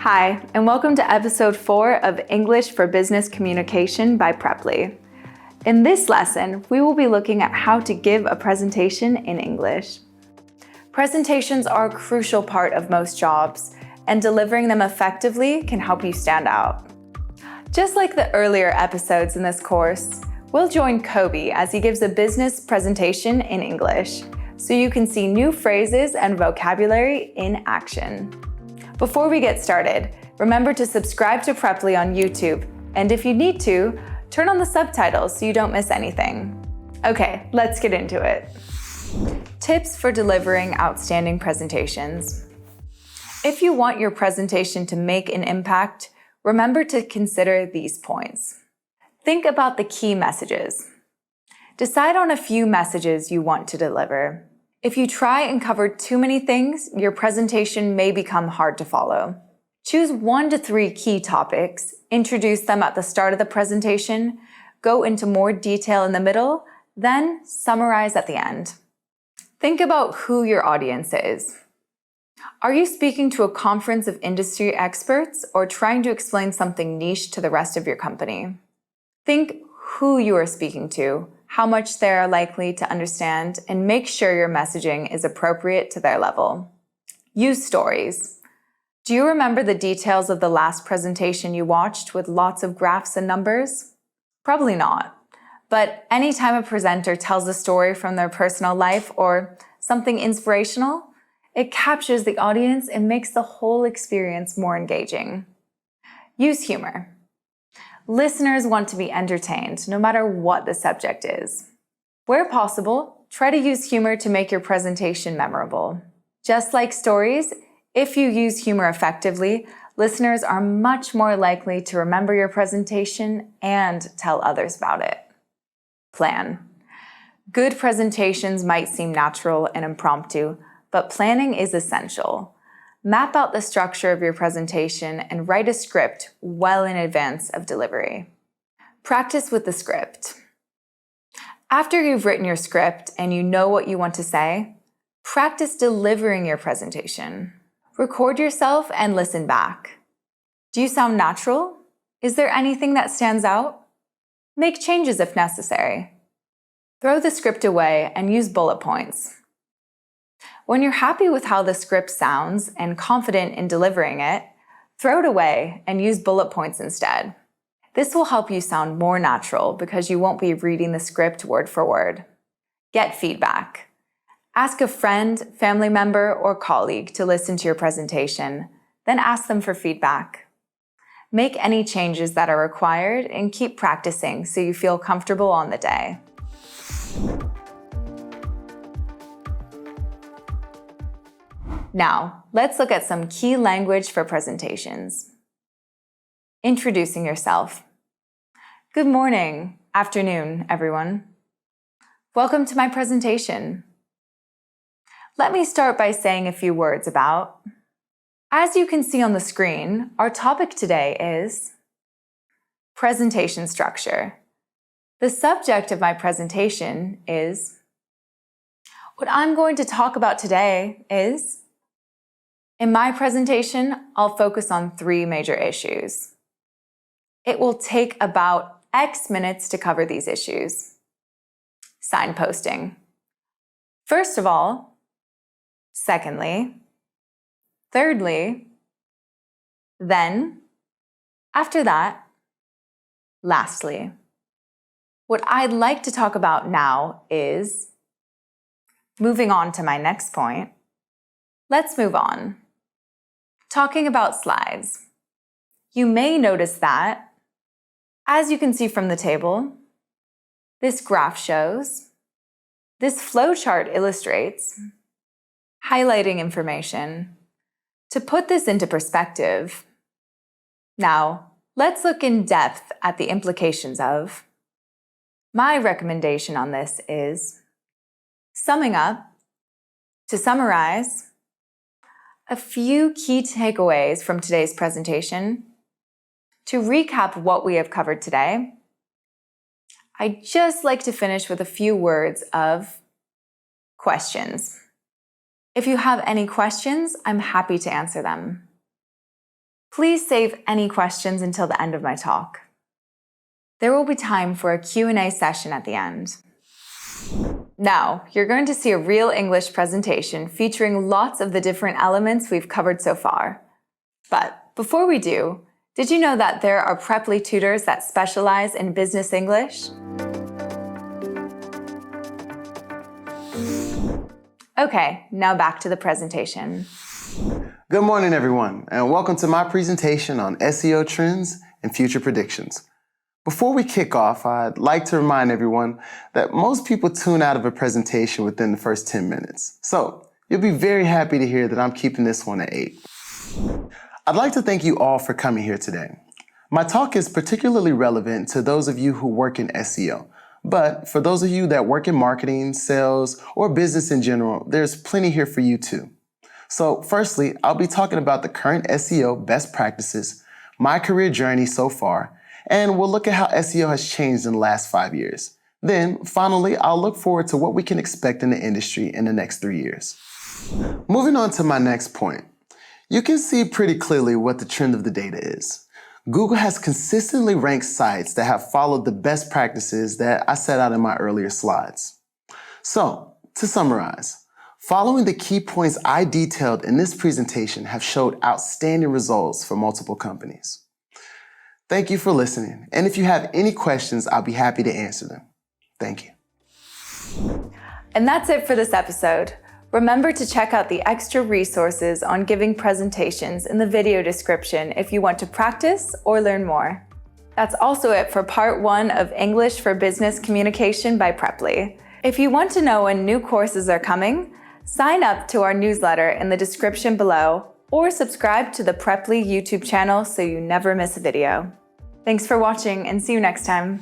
Hi, and welcome to episode 4 of English for Business Communication by Preply. In this lesson, we will be looking at how to give a presentation in English. Presentations are a crucial part of most jobs, and delivering them effectively can help you stand out. Just like the earlier episodes in this course, we'll join Kobe as he gives a business presentation in English, so you can see new phrases and vocabulary in action. Before we get started, remember to subscribe to Preply on YouTube, and if you need to, turn on the subtitles so you don't miss anything. Okay, let's get into it. Tips for delivering outstanding presentations. If you want your presentation to make an impact, remember to consider these points. Think about the key messages. Decide on a few messages you want to deliver. If you try and cover too many things, your presentation may become hard to follow. Choose 1 to 3 key topics, introduce them at the start of the presentation, go into more detail in the middle, then summarize at the end. Think about who your audience is. Are you speaking to a conference of industry experts or trying to explain something niche to the rest of your company? Think who you are speaking to, how much they are likely to understand, and make sure your messaging is appropriate to their level. Use stories. Do you remember the details of the last presentation you watched with lots of graphs and numbers? Probably not. But anytime a presenter tells a story from their personal life or something inspirational, it captures the audience and makes the whole experience more engaging. Use humor. Listeners want to be entertained, no matter what the subject is. Where possible, try to use humor to make your presentation memorable. Just like stories, if you use humor effectively, listeners are much more likely to remember your presentation and tell others about it. Plan. Good presentations might seem natural and impromptu, but planning is essential. Map out the structure of your presentation and write a script well in advance of delivery. Practice with the script. After you've written your script and you know what you want to say, practice delivering your presentation. Record yourself and listen back. Do you sound natural? Is there anything that stands out? Make changes if necessary. Throw the script away and use bullet points. When you're happy with how the script sounds and confident in delivering it, throw it away and use bullet points instead. This will help you sound more natural because you won't be reading the script word for word. Get feedback. Ask a friend, family member, or colleague to listen to your presentation, then ask them for feedback. Make any changes that are required and keep practicing so you feel comfortable on the day. Now, let's look at some key language for presentations. Introducing yourself. Good morning, afternoon, everyone. Welcome to my presentation. Let me start by saying a few words about. As you can see on the screen, our topic today is presentation structure. The subject of my presentation is. What I'm going to talk about today is. In my presentation, I'll focus on 3 major issues. It will take about X minutes to cover these issues. Signposting. First of all, secondly, thirdly, then, after that, lastly. What I'd like to talk about now is, moving on to my next point, let's move on. Talking about slides. You may notice that, as you can see from the table, this graph shows, this flowchart illustrates, highlighting information. To put this into perspective, now let's look in depth at the implications of. My recommendation on this is, summing up, to summarize, a few key takeaways from today's presentation. To recap what we have covered today, I'd just like to finish with a few words of questions. If you have any questions, I'm happy to answer them. Please save any questions until the end of my talk. There will be time for a Q&A session at the end. Now, you're going to see a real English presentation featuring lots of the different elements we've covered so far. But before we do, did you know that there are Preply tutors that specialize in business English? Okay, now back to the presentation. Good morning, everyone, and welcome to my presentation on SEO trends and future predictions. Before we kick off, I'd like to remind everyone that most people tune out of a presentation within the first 10 minutes. So you'll be very happy to hear that I'm keeping this one at 8. I'd like to thank you all for coming here today. My talk is particularly relevant to those of you who work in SEO. But for those of you that work in marketing, sales, or business in general, there's plenty here for you too. So firstly, I'll be talking about the current SEO best practices, my career journey so far, and we'll look at how SEO has changed in the last 5 years. Then, finally, I'll look forward to what we can expect in the industry in the next 3 years. Moving on to my next point, you can see pretty clearly what the trend of the data is. Google has consistently ranked sites that have followed the best practices that I set out in my earlier slides. So, to summarize, following the key points I detailed in this presentation have showed outstanding results for multiple companies. Thank you for listening, and if you have any questions, I'll be happy to answer them. Thank you. And that's it for this episode. Remember to check out the extra resources on giving presentations in the video description if you want to practice or learn more. That's also it for part 1 of English for Business Communication by Preply. If you want to know when new courses are coming, sign up to our newsletter in the description below or subscribe to the Preply YouTube channel so you never miss a video. Thanks for watching and see you next time.